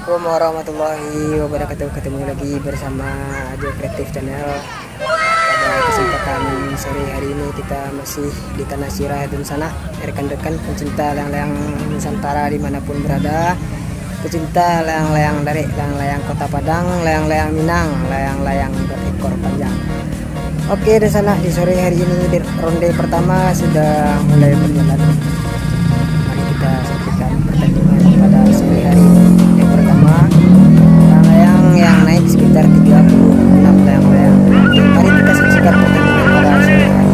Assalamualaikum warahmatullahi wabarakatuh. Ketemu lagi bersama Ajo Kreatif Channel. Pada kesempatan sore hari ini kita masih di Tanah Sirah dan sana, rekan-rekan pencinta layang-layang Nusantara dimanapun berada, pecinta layang-layang dari layang-layang Kota Padang, layang-layang Minang, layang-layang berekor panjang. Oke, di sana di sore hari ini di ronde pertama sudah mulai berjalan. Mari kita saksikan pertandingan pada sore hari ini. Yang pertama, layang-layang yang naik sekitar 36 layang-layang. Mari kita saksikan pertandingan pada sore hari ini.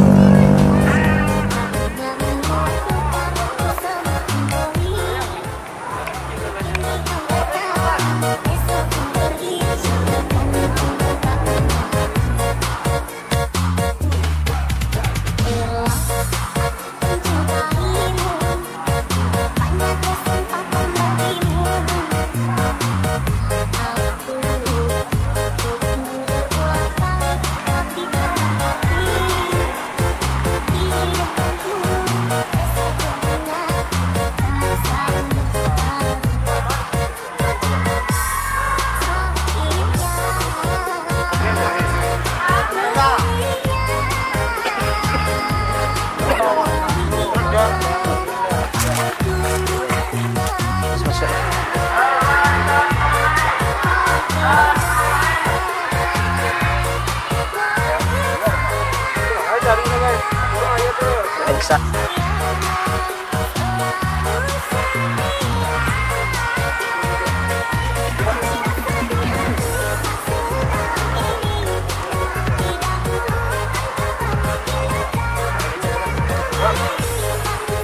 Bisa.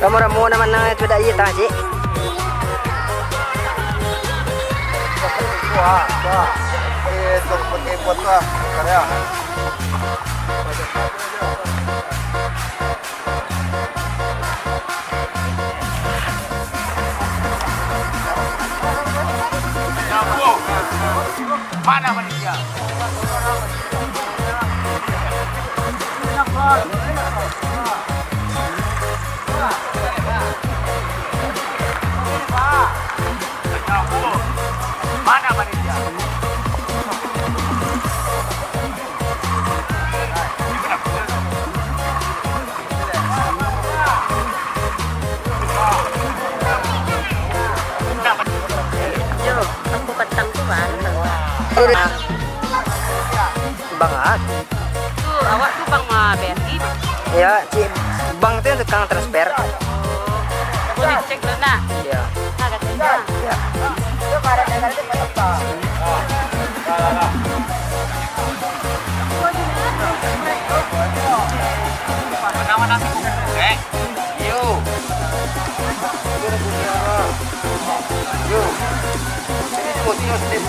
Ramu-ramu naman na itu dah iya tah cik. Wah, itu pakai pot lah, karya. Mana manusia? Mana manusia? Banget. Tuh, awak tuh bang BRI. Ya, Cik. Bang itu tukang transfer. Boleh cek dulu nak. Ya. Nah, katanya. Ya. Mana nasi? Yuk. Yuk. Ini motifnya step.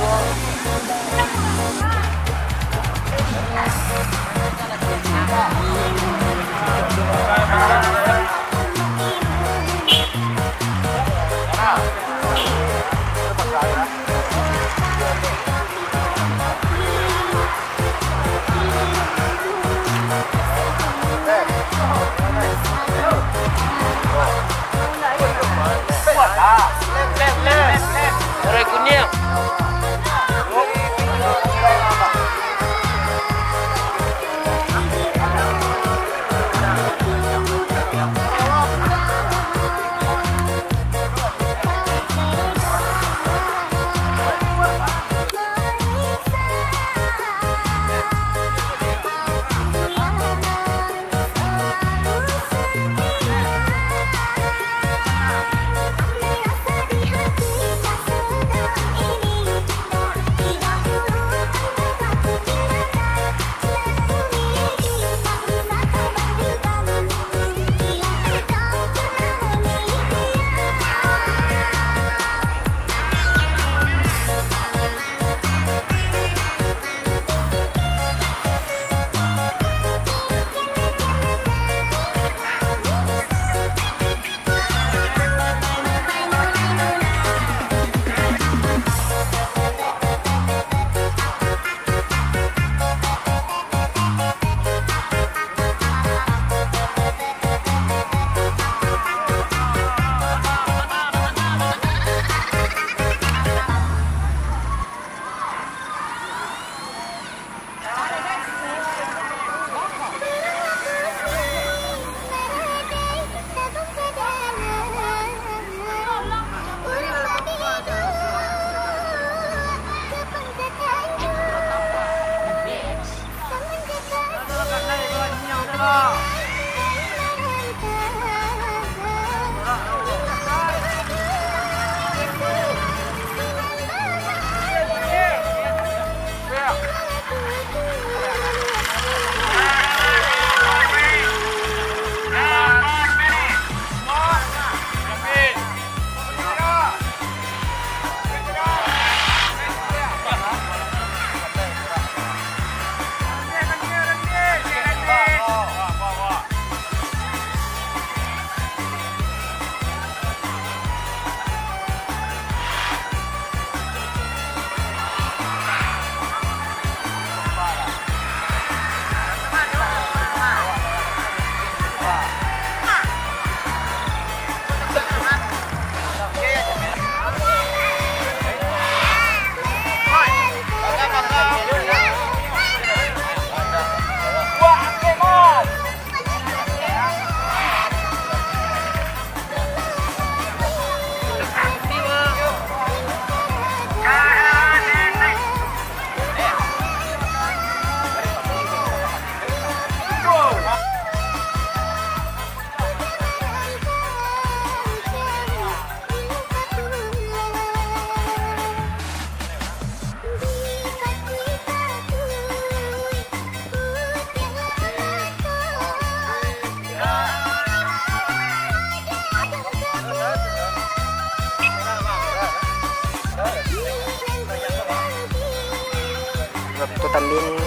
Waktu tanding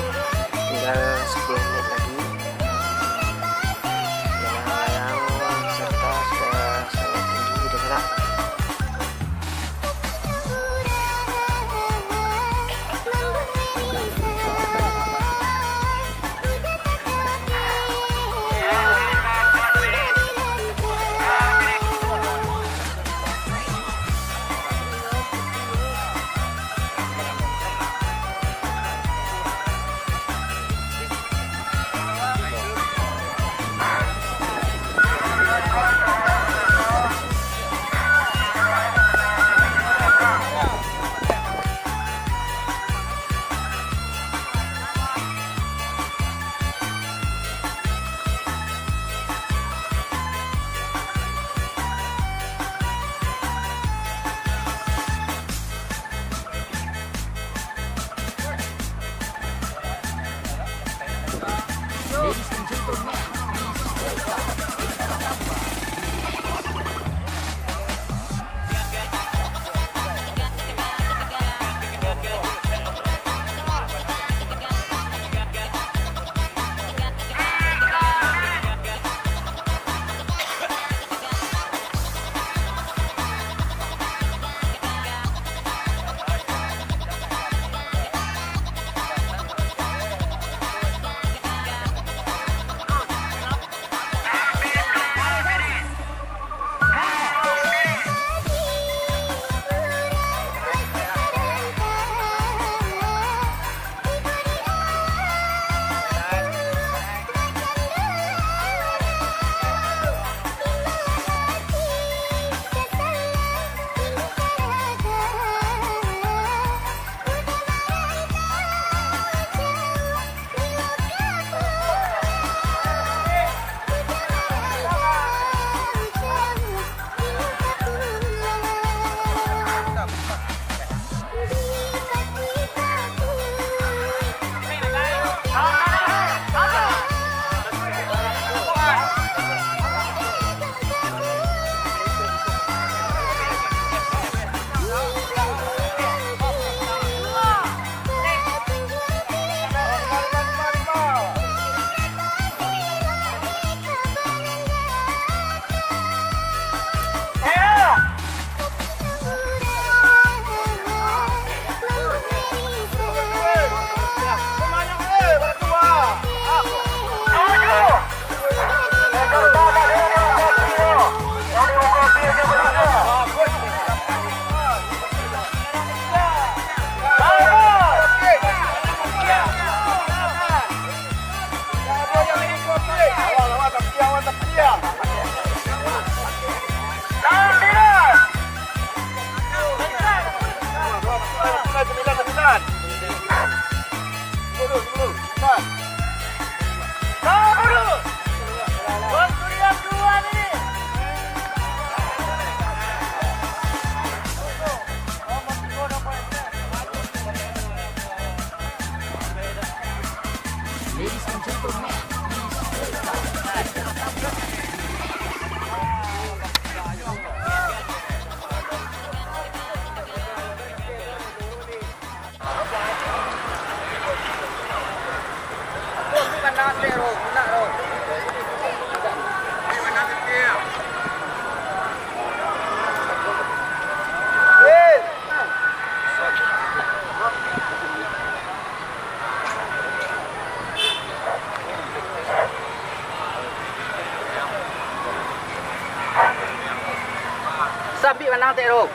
tinggal 10 menit lagi. Layang-layang serta sudah sangat tinggi di sana. Dulu. Sambil menang teruk.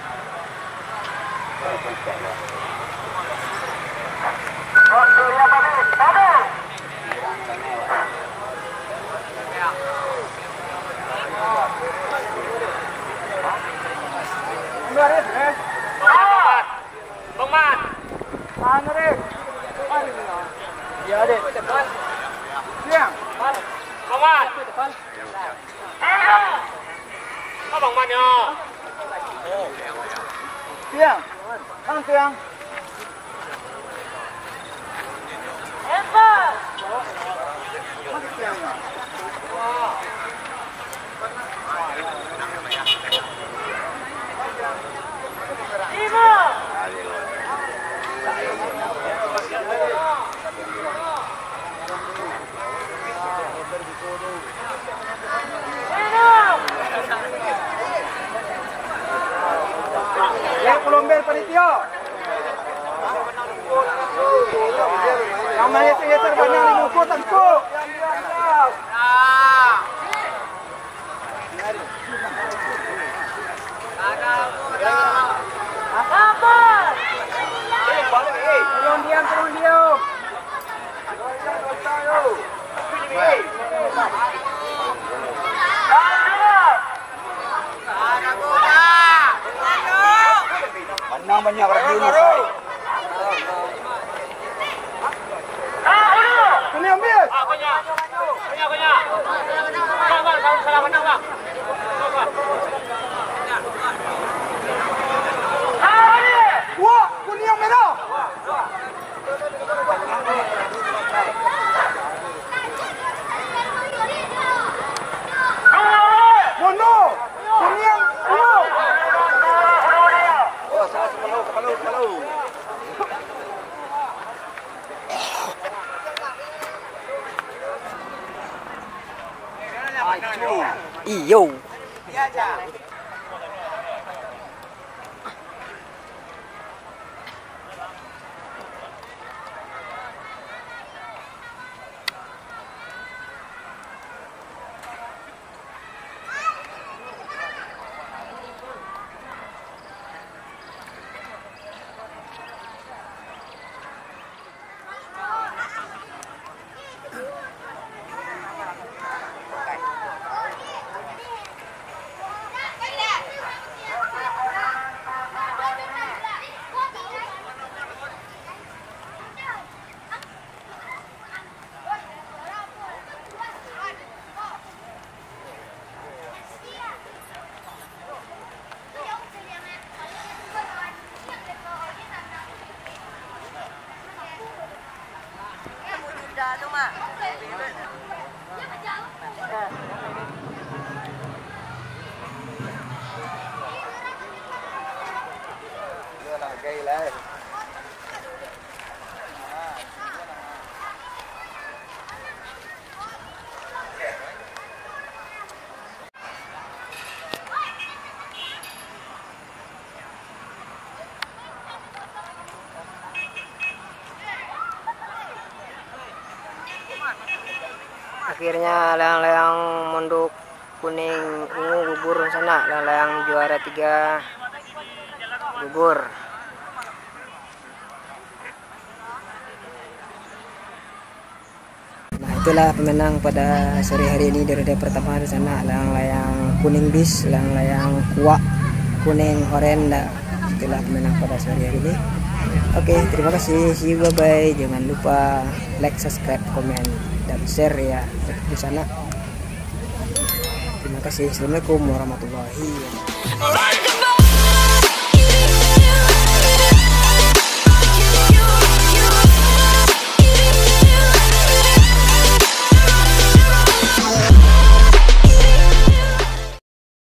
Iya deh. Siang. Bang Man. Bang Man ya. Siang. Kan siang. Ya, Kolomber panitia. Yang mana itu banyak di buku tentu. Turun diam. Menang banyak lagi ni. Ini ambil. Banyak. Bang, salah menang bang. Wah, kuning yang merah. Mono, kuning yang ungu. Oh, salah kepala. Iyo. Gay lah. Akhirnya layang-layang mondok kuning ungu gugur sana. Layang-layang juara 3 gugur. Nah, itulah pemenang pada sore hari ini dari pertama di sana. Layang-layang kuning bis, layang-layang kuak kuning oranye. Itulah pemenang pada sore hari ini. Oke, terima kasih. See you, bye-bye. Jangan lupa like, subscribe, komen, dan share ya di sana. Terima kasih. Assalamualaikum warahmatullahi wabarakatuh.